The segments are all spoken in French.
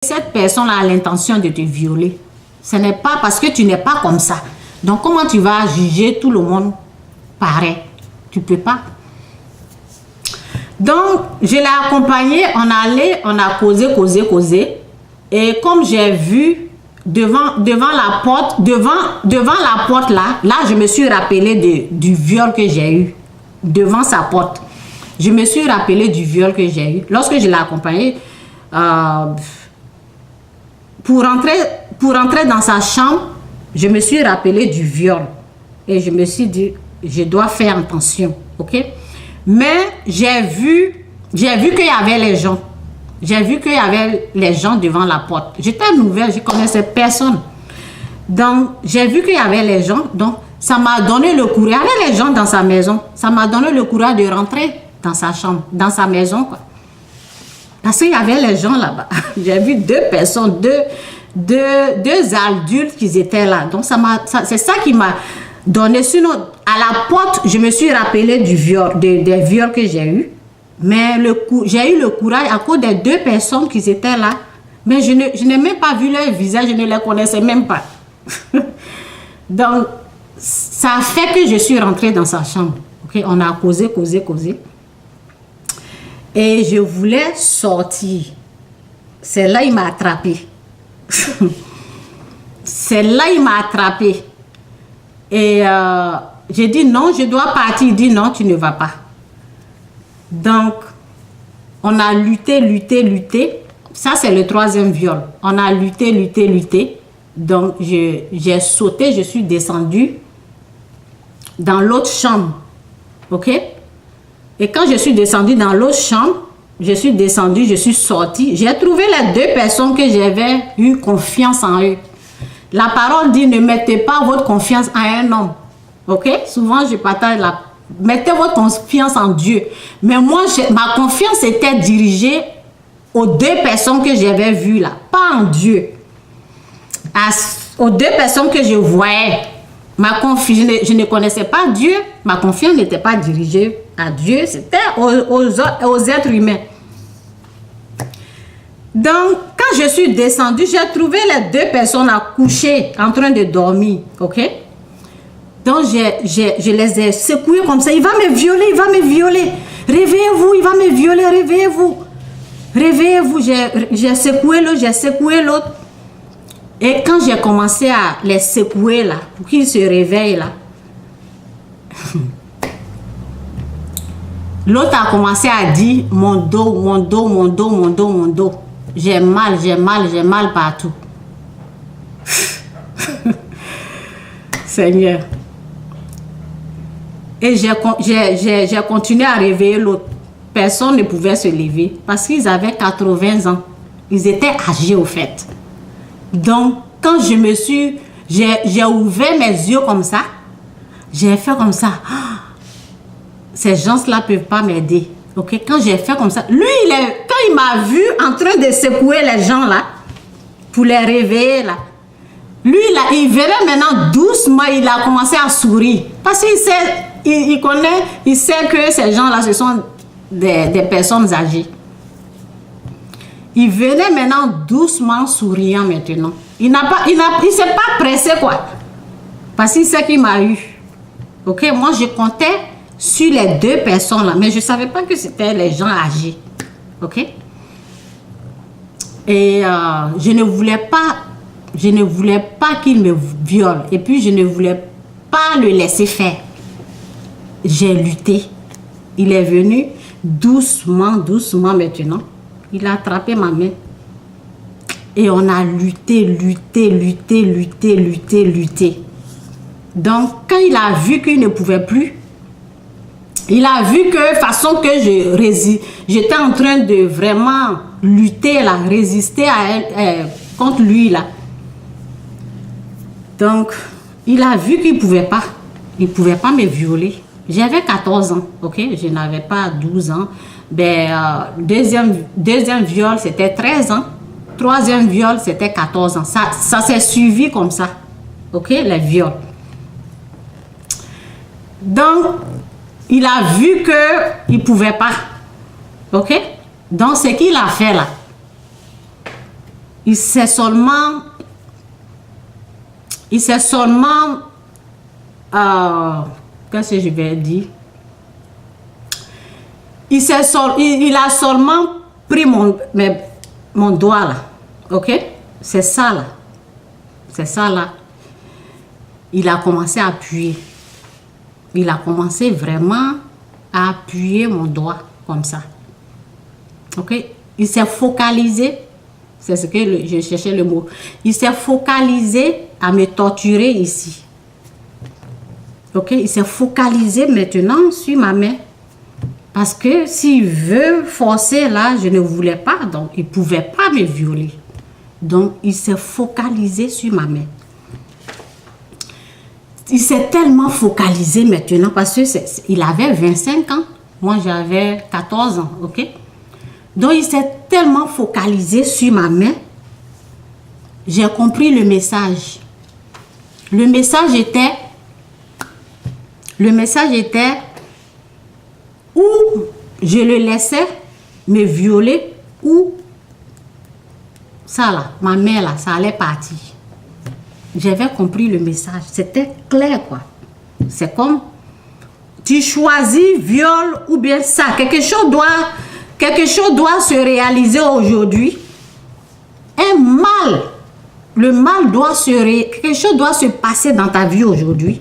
cette personne a l'intention de te violer. Ce n'est pas parce que tu n'es pas comme ça. Donc, comment tu vas juger tout le monde pareil? Tu ne peux pas. Donc, je l'ai accompagné, on a causé. Et comme j'ai vu devant la porte là, je me suis rappelé du viol que j'ai eu devant sa porte. Je me suis rappelé du viol que j'ai eu. Lorsque je l'ai accompagné, pour entrer dans sa chambre, je me suis rappelé du viol. Et je me suis dit, je dois faire attention, ok? Mais j'ai vu qu'il y avait les gens. J'ai vu qu'il y avait les gens devant la porte. J'étais nouvelle, je ne connaissais personne. Donc, j'ai vu qu'il y avait les gens. Donc, ça m'a donné le courage. Il y avait les gens dans sa maison. Ça m'a donné le courage de rentrer dans sa chambre, dans sa maison, quoi. Parce qu'il y avait les gens là-bas. J'ai vu deux personnes, deux adultes qui étaient là. Donc, c'est ça qui m'a donné. Sinon, à la porte, je me suis rappelé des viols que j'ai eus. Mais j'ai eu le courage à cause des deux personnes qui étaient là. Mais je n'ai même pas vu leur visage, je ne les connaissais même pas. Donc, ça a fait que je suis rentrée dans sa chambre. Okay? On a causé. Et je voulais sortir. C'est là il m'a attrapé. C'est là il m'a attrapé. Et j'ai dit non, je dois partir. Il dit non, tu ne vas pas. Donc, on a lutté. Ça, c'est le troisième viol. On a lutté. Donc, j'ai sauté, je suis descendue dans l'autre chambre. OK? Et quand je suis descendue dans l'autre chambre, je suis sortie. J'ai trouvé les deux personnes que j'avais eu confiance en eux. La parole dit, ne mettez pas votre confiance en un homme. OK? Souvent, je partage mettez votre confiance en Dieu. Mais moi, ma confiance était dirigée aux deux personnes que j'avais vues là. Pas en Dieu. Aux deux personnes que je voyais. Je ne connaissais pas Dieu. Ma confiance n'était pas dirigée à Dieu. C'était aux êtres humains. Donc, quand je suis descendue, j'ai trouvé les deux personnes couchées en train de dormir. OK? Donc, je les ai secouées comme ça. Il va me violer. Réveillez-vous, il va me violer, réveillez-vous. J'ai secoué l'autre. Et quand j'ai commencé à les secouer là, pour qu'ils se réveillent là, l'autre a commencé à dire mon dos. J'ai mal partout. Seigneur. Et j'ai continué à réveiller l'autre. Personne ne pouvait se lever parce qu'ils avaient 80 ans. Ils étaient âgés au fait. Donc, quand j'ai ouvert mes yeux comme ça, j'ai fait comme ça. Ces gens-là ne peuvent pas m'aider. Ok, quand j'ai fait comme ça, lui, quand il m'a vu en train de secouer les gens là, pour les réveiller là, lui, là, il venait maintenant doucement, il a commencé à sourire. Parce qu'il sait, il sait que ces gens-là, ce sont des personnes âgées. Il venait maintenant doucement souriant maintenant. Il s'est pas pressé quoi. Parce qu'il sait qu'il m'a eu. Ok, moi je comptais sur les deux personnes là, mais je savais pas que c'était les gens âgés. Ok. Et je ne voulais pas qu'il me viole. Et puis je ne voulais pas le laisser faire. J'ai lutté. Il est venu doucement maintenant. Il a attrapé ma main. Et on a lutté. Donc, quand il a vu qu'il ne pouvait plus, il a vu que façon que j'étais en train de vraiment lutter, là, résister contre lui, là. Donc, il a vu qu'il ne pouvait pas. Il ne pouvait pas me violer. J'avais 14 ans, ok? Je n'avais pas 12 ans. Deuxième viol, c'était 13 ans. Troisième viol, c'était 14 ans. Ça s'est suivi comme ça. Ok, les viols. Donc, il a vu qu'il ne pouvait pas. Ok? Donc, ce qu'il a fait là, il s'est seulement, qu'est-ce que je vais dire? Il a seulement pris mon doigt là, ok? C'est ça là, c'est ça là. Il a commencé à appuyer. Il a commencé vraiment à appuyer mon doigt comme ça. Ok? Il s'est focalisé, c'est ce que je cherchais le mot. Il s'est focalisé à me torturer ici. Ok? Il s'est focalisé maintenant sur ma main. Parce que s'il veut forcer là, je ne voulais pas, donc il ne pouvait pas me violer. Donc il s'est focalisé sur ma main. Il s'est tellement focalisé maintenant parce qu'il avait 25 ans. Moi, j'avais 14 ans, ok? Donc, il s'est tellement focalisé sur ma main. J'ai compris le message. Le message était ou je le laissais me violer ou ça là, ma main là, ça allait partir. J'avais compris le message. C'était clair, quoi. C'est comme, tu choisis viol ou bien ça. Quelque chose doit se réaliser aujourd'hui. Le mal doit quelque chose doit se passer dans ta vie aujourd'hui.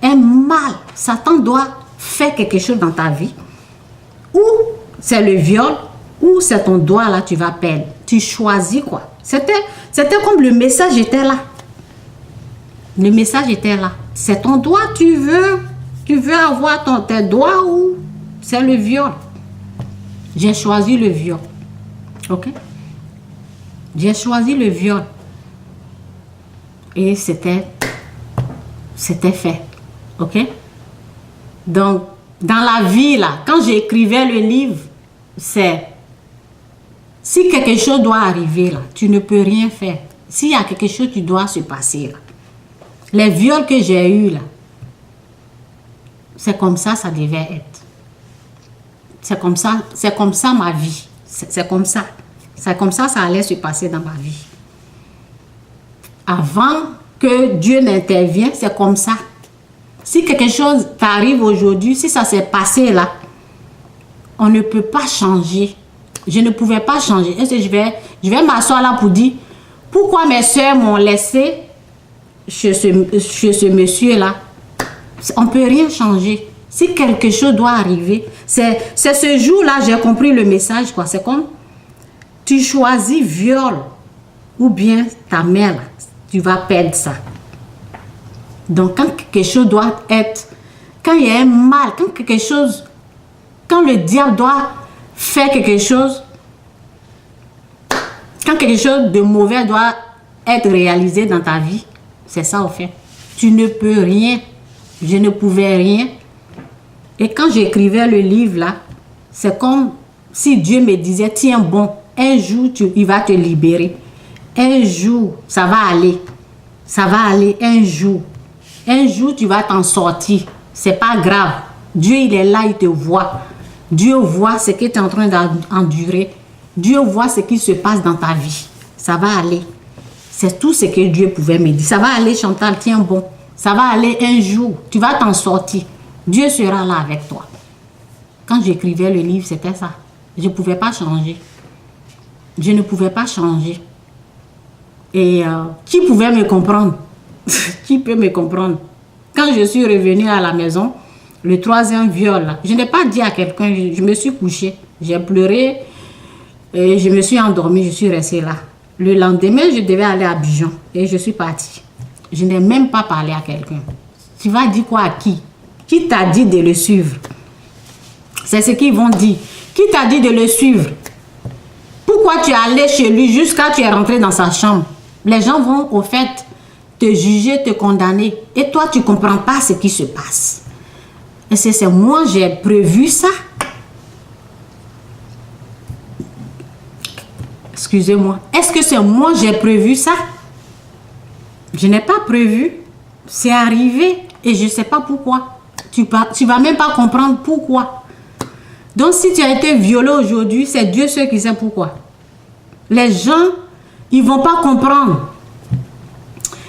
Un mal, Satan doit faire quelque chose dans ta vie. Ou c'est le viol, ou c'est ton doigt là, tu vas perdre. Tu choisis, quoi. C'était comme le message était là. Le message était là. C'est ton doigt, tu veux avoir tes doigts ou c'est le viol. J'ai choisi le viol. Ok? J'ai choisi le viol. Et c'était fait. Ok? Donc, dans la vie là, quand j'écrivais le livre, c'est si quelque chose doit arriver là, tu ne peux rien faire. S'il y a quelque chose qui doit se passer là, les viols que j'ai eus là, c'est comme ça devait être. C'est comme ça ma vie. C'est comme ça ça allait se passer dans ma vie. Avant que Dieu n'intervienne, c'est comme ça. Si quelque chose t'arrive aujourd'hui, si ça s'est passé là, on ne peut pas changer. Je ne pouvais pas changer. Est-ce que je vais m'asseoir là pour dire pourquoi mes soeurs m'ont laissé chez ce monsieur-là. On ne peut rien changer. Si quelque chose doit arriver, c'est ce jour-là, j'ai compris le message, quoi. C'est comme, tu choisis viol ou bien ta mère, tu vas perdre ça. Donc, quand quelque chose doit être, quand il y a un mal, quand le diable doit faire quelque chose, quand quelque chose de mauvais doit être réalisé dans ta vie, c'est ça au fait. Tu ne peux rien. Je ne pouvais rien. Et quand j'écrivais le livre là, c'est comme si Dieu me disait, tiens bon, un jour il va te libérer. Un jour, ça va aller. Ça va aller un jour. Un jour, tu vas t'en sortir. C'est pas grave. Dieu, il est là, il te voit. Dieu voit ce que tu es en train d'endurer. Dieu voit ce qui se passe dans ta vie. Ça va aller. C'est tout ce que Dieu pouvait me dire. Ça va aller, Chantal, tiens bon. Ça va aller un jour. Tu vas t'en sortir. Dieu sera là avec toi. Quand j'écrivais le livre, c'était ça. Je ne pouvais pas changer. Je ne pouvais pas changer. Et qui pouvait me comprendre? Qui peut me comprendre? Quand je suis revenue à la maison, le 3e viol, là, je n'ai pas dit à quelqu'un, je me suis couchée, j'ai pleuré, et je me suis endormie, je suis restée là. Le lendemain, je devais aller à Abidjan et je suis partie. Je n'ai même pas parlé à quelqu'un. Tu vas dire quoi à qui? Qui t'a dit de le suivre? C'est ce qu'ils vont dire. Qui t'a dit de le suivre? Pourquoi tu es allé chez lui jusqu'à tu es rentré dans sa chambre? Les gens vont au fait te juger, te condamner. Et toi, tu ne comprends pas ce qui se passe. Est-ce que c'est moi, j'ai prévu ça? Excusez-moi. Est-ce que c'est moi, j'ai prévu ça? Je n'ai pas prévu. C'est arrivé et je ne sais pas pourquoi. Tu ne vas même pas comprendre pourquoi. Donc, si tu as été violé aujourd'hui, c'est Dieu seul qui sait pourquoi. Les gens Ils ne vont pas comprendre.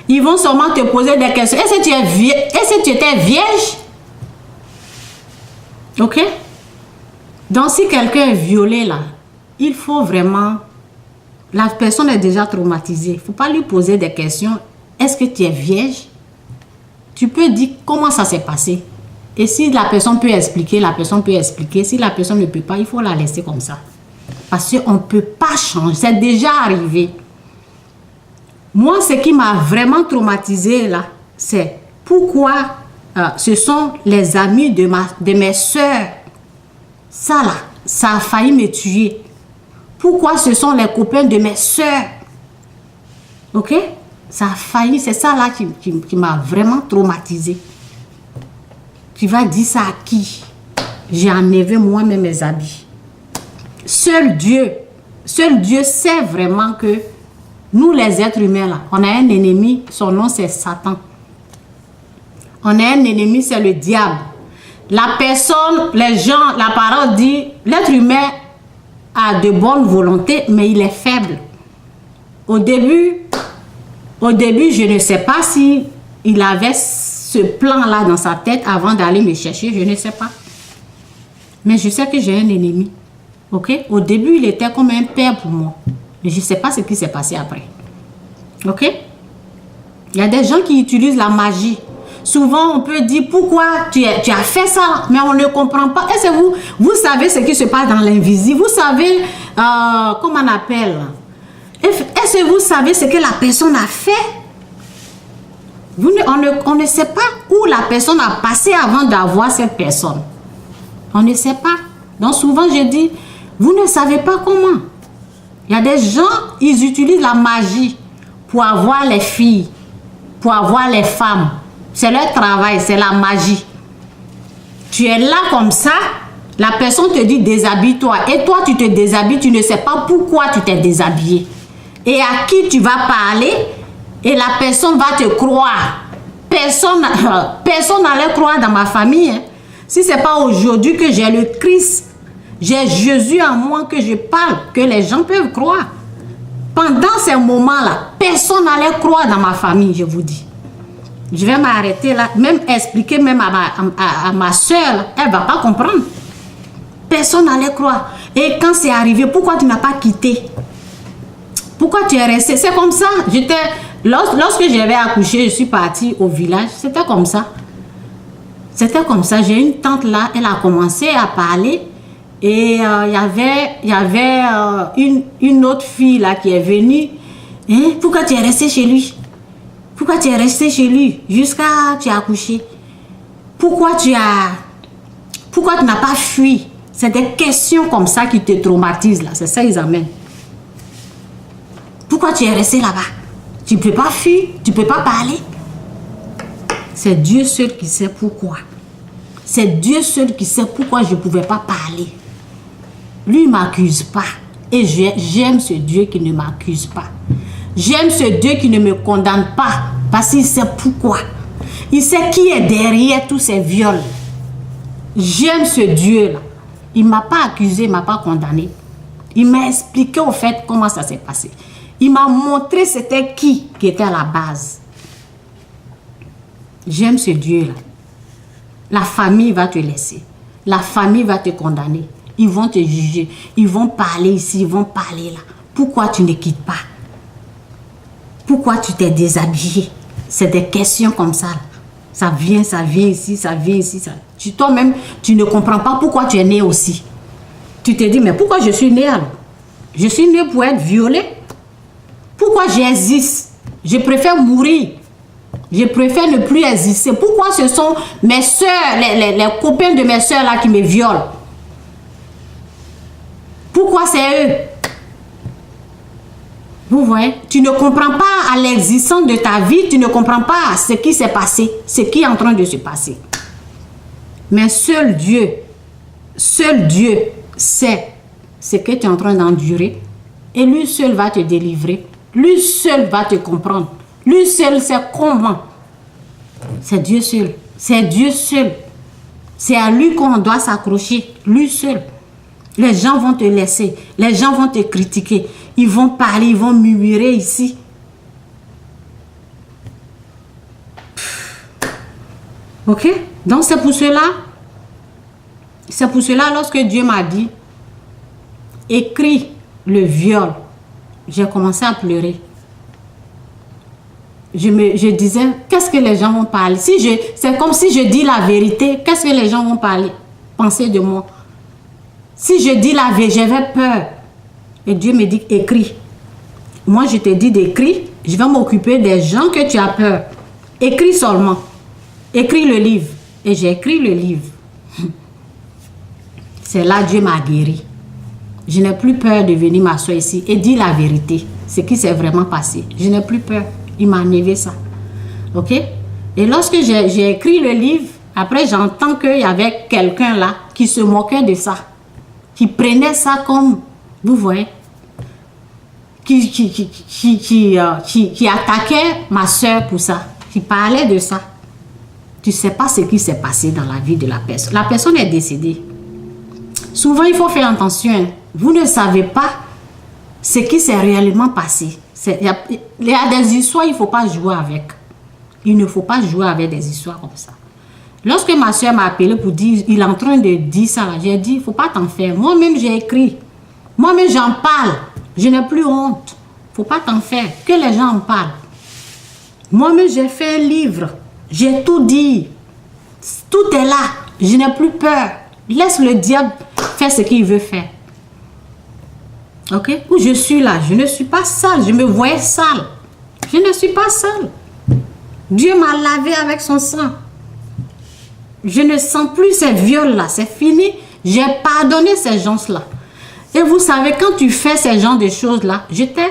Ils vont seulement te poser des questions. Est-ce que tu étais vierge? Ok? Donc, si quelqu'un est violé là, il faut vraiment... La personne est déjà traumatisée. Il ne faut pas lui poser des questions. Est-ce que tu es vierge? Tu peux dire comment ça s'est passé. Et si la personne peut expliquer, la personne peut expliquer. Si la personne ne peut pas, il faut la laisser comme ça. Parce qu'on ne peut pas changer. C'est déjà arrivé. Moi, ce qui m'a vraiment traumatisé là, c'est pourquoi ce sont les amis de mes soeurs. Ça là, ça a failli me tuer. Pourquoi ce sont les copains de mes soeurs? Ok? Ça a failli, c'est ça là qui m'a vraiment traumatisé. Tu vas dire ça à qui? J'ai enlevé moi-même mes habits. Seul Dieu sait vraiment que nous les êtres humains là, on a un ennemi, son nom c'est Satan. On a un ennemi, c'est le diable. La personne, les gens, la parole dit, l'être humain a de bonnes volontés, mais il est faible. Au début, je ne sais pas si il avait ce plan-là dans sa tête avant d'aller me chercher, je ne sais pas. Mais je sais que j'ai un ennemi. Ok? Au début, il était comme un père pour moi. Mais je ne sais pas ce qui s'est passé après. Ok? Il y a des gens qui utilisent la magie. Souvent, on peut dire pourquoi tu as fait ça, mais on ne comprend pas. Est-ce que vous savez ce qui se passe dans l'invisible? Vous savez, comment on appelle? Est-ce que vous savez ce que la personne a fait? On ne sait pas où la personne a passé avant d'avoir cette personne. On ne sait pas. Donc souvent, je dis, vous ne savez pas comment. Il y a des gens, ils utilisent la magie pour avoir les filles, pour avoir les femmes. C'est leur travail, c'est la magie. Tu es là comme ça, la personne te dit déshabille-toi. Et toi, tu te déshabilles, tu ne sais pas pourquoi tu t'es déshabillé. Et à qui tu vas parler, et la personne va te croire. Personne n'allait croire dans ma famille. Hein. Si ce n'est pas aujourd'hui que j'ai le Christ, j'ai Jésus en moi que je parle, que les gens peuvent croire. Pendant ces moments-là, personne n'allait croire dans ma famille, je vous dis. Je vais m'arrêter là, même expliquer même à ma soeur, elle ne va pas comprendre. Personne n'allait croire. Et quand c'est arrivé, pourquoi tu n'as pas quitté? Pourquoi tu es resté? C'est comme ça. Lorsque j'avais accouché, je suis partie au village. C'était comme ça. C'était comme ça. J'ai une tante là, elle a commencé à parler. Et il y avait une autre fille là qui est venue. Hein? Pourquoi tu es resté chez lui? Pourquoi tu es resté chez lui jusqu'à tu as accouché? Pourquoi tu n'as pas fui? C'est des questions comme ça qui te traumatisent là. C'est ça qu'ils amènent. Pourquoi tu es resté là-bas? Tu ne peux pas fuir, tu ne peux pas parler. C'est Dieu seul qui sait pourquoi. C'est Dieu seul qui sait pourquoi je ne pouvais pas parler. Lui, il ne m'accuse pas. Et j'aime ce Dieu qui ne m'accuse pas. J'aime ce Dieu qui ne me condamne pas. Parce qu'il sait pourquoi. Il sait qui est derrière tous ces viols. J'aime ce Dieu-là. Il ne m'a pas accusé, il ne m'a pas condamné. Il m'a expliqué au fait comment ça s'est passé. Il m'a montré c'était qui était à la base. J'aime ce Dieu-là. La famille va te laisser. La famille va te condamner. Ils vont te juger. Ils vont parler ici, ils vont parler là. Pourquoi tu ne quittes pas? Pourquoi tu t'es déshabillé? C'est des questions comme ça. Ça vient ici, ça vient ici. Toi-même, tu ne comprends pas pourquoi tu es né aussi. Tu te dis, mais pourquoi je suis né alors? Je suis né pour être violée. Pourquoi j'existe? Je préfère mourir. Je préfère ne plus exister. Pourquoi ce sont mes soeurs, les copains de mes soeurs là qui me violent? Pourquoi c'est eux? Vous voyez? Tu ne comprends pas à l'existence de ta vie. Tu ne comprends pas ce qui s'est passé. Ce qui est en train de se passer. Mais seul Dieu sait ce que tu es en train d'endurer. Et lui seul va te délivrer. Lui seul va te comprendre. Lui seul sait comment. C'est Dieu seul. C'est Dieu seul. C'est à lui qu'on doit s'accrocher. Lui seul. Les gens vont te laisser. Les gens vont te critiquer. ils vont parler, ils vont murmurer ici. Ok? Donc c'est pour cela, lorsque Dieu m'a dit, écris le viol, j'ai commencé à pleurer. Je disais, qu'est-ce que les gens vont parler? C'est comme si je dis la vérité, qu'est-ce que les gens vont penser de moi? Si je dis la vérité, j'avais peur. Et Dieu me dit, écris. Moi, je te dis d'écrire, je vais m'occuper des gens que tu as peur. Écris seulement. Écris le livre. Et j'ai écrit le livre. C'est là que Dieu m'a guéri. Je n'ai plus peur de venir m'asseoir ici et dire la vérité. Ce qui s'est vraiment passé. Je n'ai plus peur. Il m'a enlevé ça. Ok? Et lorsque j'ai écrit le livre, après j'entends qu'il y avait quelqu'un là qui se moquait de ça. Qui prenait ça comme, vous voyez, qui attaquait ma soeur pour ça. Qui parlait de ça. Tu ne sais pas ce qui s'est passé dans la vie de la personne. La personne est décédée. Souvent, il faut faire attention. Vous ne savez pas ce qui s'est réellement passé. Il y a des histoires, il ne faut pas jouer avec. Il ne faut pas jouer avec des histoires comme ça. Lorsque ma soeur m'a appelé pour dire, il est en train de dire ça, j'ai dit, il ne faut pas t'en faire. Moi-même, j'ai écrit. Moi-même, j'en parle. Je n'ai plus honte. Il ne faut pas t'en faire. Que les gens en parlent. Moi-même, j'ai fait un livre. J'ai tout dit. Tout est là. Je n'ai plus peur. Laisse le diable faire ce qu'il veut faire. Ok? Où je suis là, je ne suis pas sale. Je me voyais sale. Je ne suis pas sale. Dieu m'a lavé avec son sang. Je ne sens plus ces viols-là. C'est fini. J'ai pardonné ces gens-là. Et vous savez, quand tu fais ces genres de choses-là, j'étais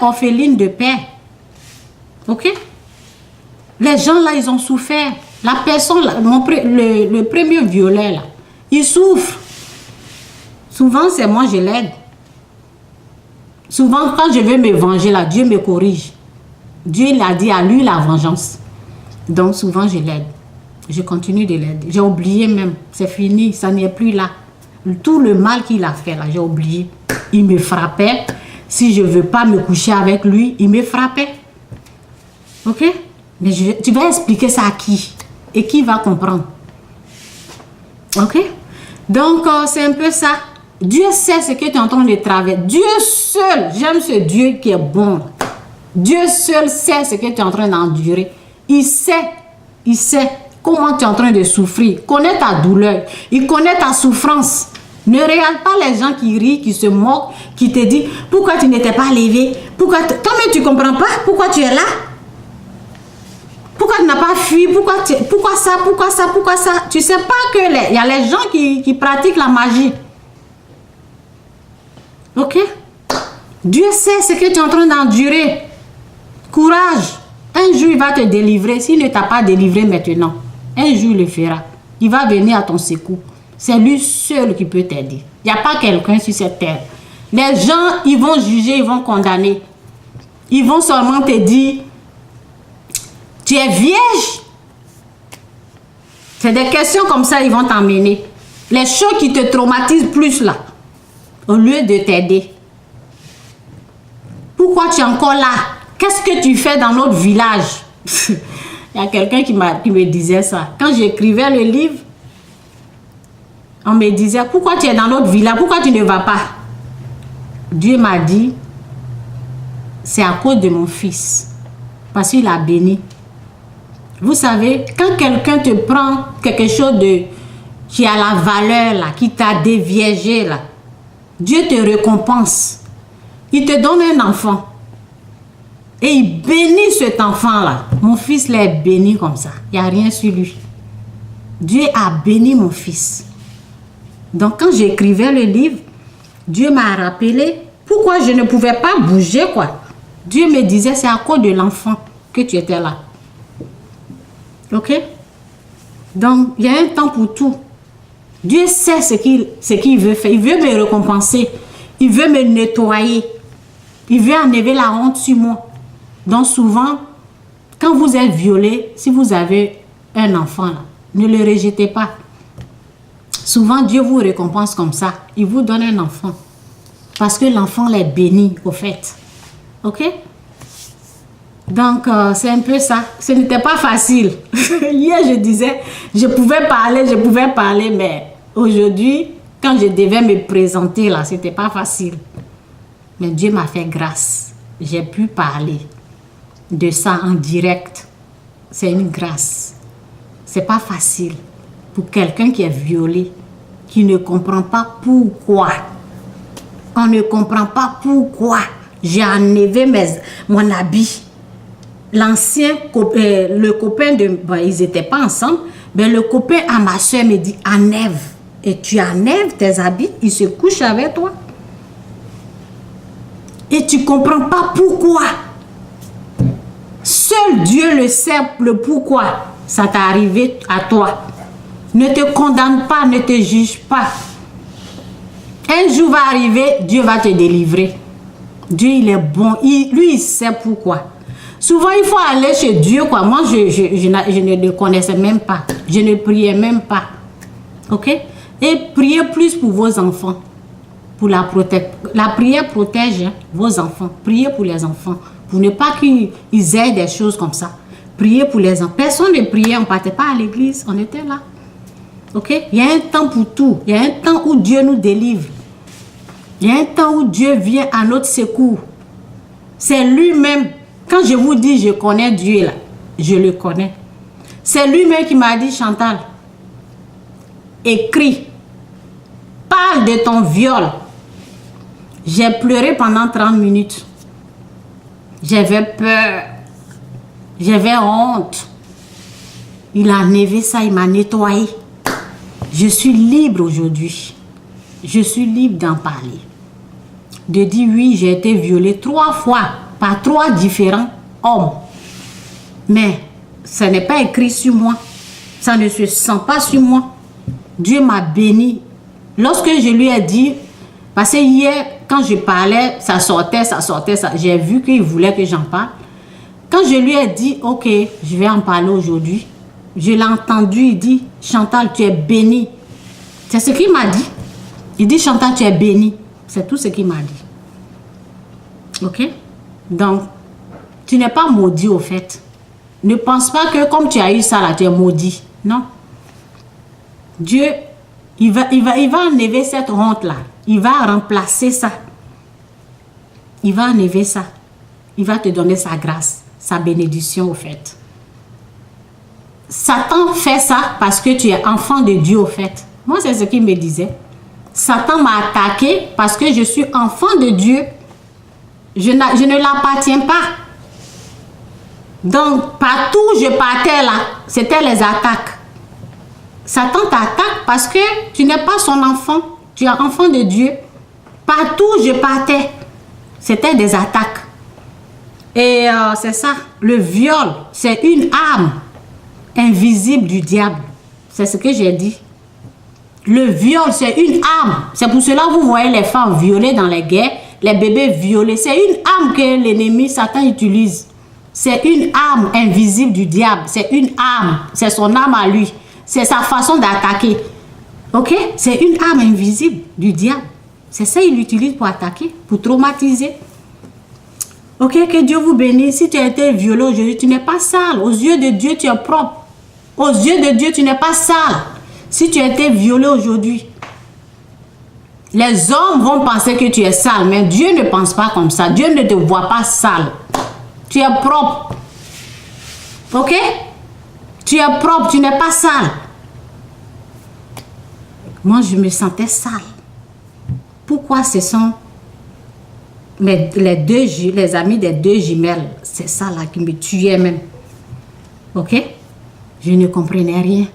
orpheline de père. Ok? Les gens là, ils ont souffert. La personne, là, le premier violet là, il souffre. Souvent, c'est moi, je l'aide. Souvent, quand je veux me venger là, Dieu me corrige. Dieu il a dit à lui la vengeance. Donc, souvent, je l'aide. Je continue de l'aider. J'ai oublié même. C'est fini, ça n'est plus là. Tout le mal qu'il a fait là, j'ai oublié. Il me frappait. Si je ne veux pas me coucher avec lui, il me frappait. Ok? Mais tu vas expliquer ça à qui? Et qui va comprendre? Ok? Donc, c'est un peu ça. Dieu sait ce que tu es en train de traverser. Dieu seul, j'aime ce Dieu qui est bon. Dieu seul sait ce que tu es en train d'endurer. Il sait comment tu es en train de souffrir. Il connaît ta douleur. Il connaît ta souffrance. Ne regarde pas les gens qui rient, qui se moquent, qui te disent pourquoi tu n'étais pas levé. Toi-même, tu ne comprends pas pourquoi tu es là. Pourquoi tu n'as pas fui? Pourquoi ça? Tu ne sais pas qu'il y a les gens qui pratiquent la magie. Ok? Dieu sait ce que tu es en train d'endurer. Courage. Un jour, il va te délivrer. S'il ne t'a pas délivré maintenant, un jour, il le fera. Il va venir à ton secours. C'est lui seul qui peut t'aider. Il n'y a pas quelqu'un sur cette terre. Les gens, ils vont juger, ils vont condamner. Ils vont seulement te dire, tu es vierge. C'est des questions comme ça, ils vont t'emmener. Les choses qui te traumatisent plus là, au lieu de t'aider. Pourquoi tu es encore là? Qu'est-ce que tu fais dans notre village? Il y a quelqu'un qui me disait ça. Quand j'écrivais le livre, on me disait, pourquoi tu es dans notre village? Pourquoi tu ne vas pas? Dieu m'a dit, c'est à cause de mon fils. Parce qu'il a béni. Vous savez, quand quelqu'un te prend quelque chose qui a la valeur, là, qui t'a déviégé, là, Dieu te récompense. Il te donne un enfant. Et il bénit cet enfant-là. Mon fils l'est béni comme ça. Il n'y a rien sur lui. Dieu a béni mon fils. Donc, quand j'écrivais le livre, Dieu m'a rappelé pourquoi je ne pouvais pas bouger, quoi. Dieu me disait, c'est à cause de l'enfant que tu étais là. Ok? Donc, il y a un temps pour tout. Dieu sait ce qu'il veut faire. Il veut me récompenser. Il veut me nettoyer. Il veut enlever la honte sur moi. Donc, souvent, quand vous êtes violé, si vous avez un enfant, là, ne le rejetez pas. Souvent, Dieu vous récompense comme ça. Il vous donne un enfant. Parce que l'enfant l'est béni, au fait. Ok? Donc, c'est un peu ça. Ce n'était pas facile. Hier, je disais, je pouvais parler, mais aujourd'hui, quand je devais me présenter là, c'était pas facile. Mais Dieu m'a fait grâce. J'ai pu parler de ça en direct. C'est une grâce. C'est pas facile pour quelqu'un qui est violé, qui ne comprend pas pourquoi. On ne comprend pas pourquoi. J'ai enlevé mon habit. L'ancien, le copain de... Bon, ils n'étaient pas ensemble, mais le copain à ma soeur me dit, enlève. Et tu enlèves tes habits, il se couche avec toi. Et tu ne comprends pas pourquoi. Seul Dieu le sait le pourquoi ça t'est arrivé à toi. Ne te condamne pas, ne te juge pas. Un jour va arriver, Dieu va te délivrer. Dieu, il est bon. Lui, il sait pourquoi. Souvent, il faut aller chez Dieu, quoi. Moi, je ne le connaissais même pas. Je ne priais même pas. Ok? Et priez plus pour vos enfants. Pour la prière protège, hein, vos enfants. Priez pour les enfants. Pour ne pas qu'ils aient des choses comme ça. Priez pour les enfants. Personne ne priait, on ne partait pas à l'église. On était là. Ok? Il y a un temps pour tout. Il y a un temps où Dieu nous délivre. Il y a un temps où Dieu vient à notre secours. C'est lui-même. Quand je vous dis je connais Dieu là, je le connais. C'est lui-même qui m'a dit, Chantal, écris, parle de ton viol. J'ai pleuré pendant 30 minutes. J'avais peur. J'avais honte. Il a enlevé ça, il m'a nettoyé. Je suis libre aujourd'hui. Je suis libre d'en parler. De dire oui, j'ai été violée 3 fois par 3 différents hommes. Mais ce n'est pas écrit sur moi. Ça ne se sent pas sur moi. Dieu m'a béni. Lorsque je lui ai dit, parce que hier, quand je parlais, ça sortait. J'ai vu qu'il voulait que j'en parle. Quand je lui ai dit, ok, je vais en parler aujourd'hui, je l'ai entendu, il dit, Chantal, tu es bénie. C'est ce qu'il m'a dit. Il dit, Chantal, tu es bénie. C'est tout ce qu'il m'a dit. Ok? Donc, tu n'es pas maudit au fait. Ne pense pas que comme tu as eu ça là, tu es maudit. Non. Dieu, il va enlever cette honte là. Il va remplacer ça. Il va enlever ça. Il va te donner sa grâce, sa bénédiction au fait. Satan fait ça parce que tu es enfant de Dieu au fait. Moi, c'est ce qu'il me disait. Satan m'a attaqué parce que je suis enfant de Dieu. Je ne l'appartiens pas. Donc, partout où je partais là, c'était les attaques. Satan t'attaque parce que tu n'es pas son enfant. Tu es enfant de Dieu. Partout où je partais, c'était des attaques. Et c'est ça. Le viol, c'est une arme invisible du diable. C'est ce que j'ai dit. Le viol, c'est une arme. C'est pour cela que vous voyez les femmes violées dans les guerres, les bébés violés. C'est une arme que l'ennemi, Satan, utilise. C'est une arme invisible du diable. C'est une arme. C'est son arme à lui. C'est sa façon d'attaquer. Ok? C'est une arme invisible du diable. C'est ça qu'il utilise pour attaquer, pour traumatiser. Ok? Que Dieu vous bénisse. Si tu as été violé aujourd'hui, tu n'es pas sale. Aux yeux de Dieu, tu es propre. Aux yeux de Dieu, tu n'es pas sale. Si tu as été violé aujourd'hui, les hommes vont penser que tu es sale, mais Dieu ne pense pas comme ça. Dieu ne te voit pas sale. Tu es propre. Ok? Tu es propre, tu n'es pas sale. Moi, je me sentais sale. Pourquoi ce sont les amis des 2 jumelles? C'est ça là qui me tuait même. Ok? Je ne comprenais rien.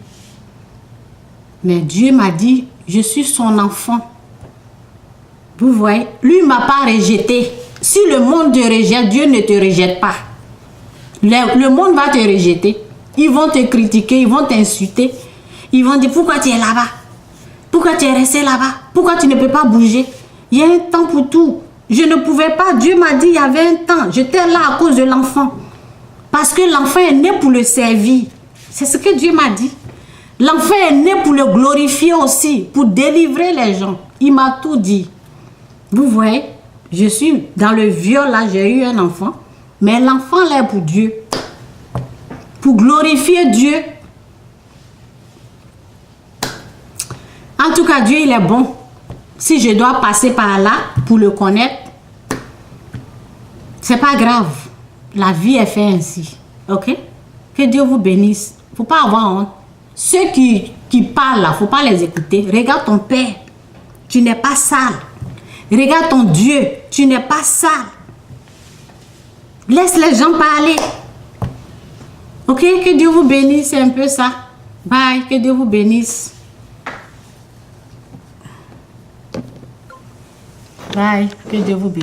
Mais Dieu m'a dit, je suis son enfant. Vous voyez, lui ne m'a pas rejeté. Si le monde te rejette, Dieu ne te rejette pas. Le monde va te rejeter. Ils vont te critiquer, ils vont t'insulter. Ils vont dire, pourquoi tu es là-bas? Pourquoi tu es resté là-bas? Pourquoi tu ne peux pas bouger? Il y a un temps pour tout. Je ne pouvais pas. Dieu m'a dit, il y avait un temps. J'étais là à cause de l'enfant. Parce que l'enfant est né pour le servir. C'est ce que Dieu m'a dit. L'enfant est né pour le glorifier aussi, pour délivrer les gens. Il m'a tout dit. Vous voyez, je suis dans le viol là, j'ai eu un enfant. Mais l'enfant là est pour Dieu. Pour glorifier Dieu. En tout cas, Dieu, il est bon. Si je dois passer par là pour le connaître, c'est pas grave. La vie est faite ainsi. Ok? Que Dieu vous bénisse. Faut pas avoir honte. Ceux qui parlent là, faut pas les écouter. Regarde ton père. Tu n'es pas sale. Regarde ton Dieu. Tu n'es pas sale. Laisse les gens parler. Ok? Que Dieu vous bénisse. C'est un peu ça. Bye. Que Dieu vous bénisse. Bye. Que Dieu vous bénisse.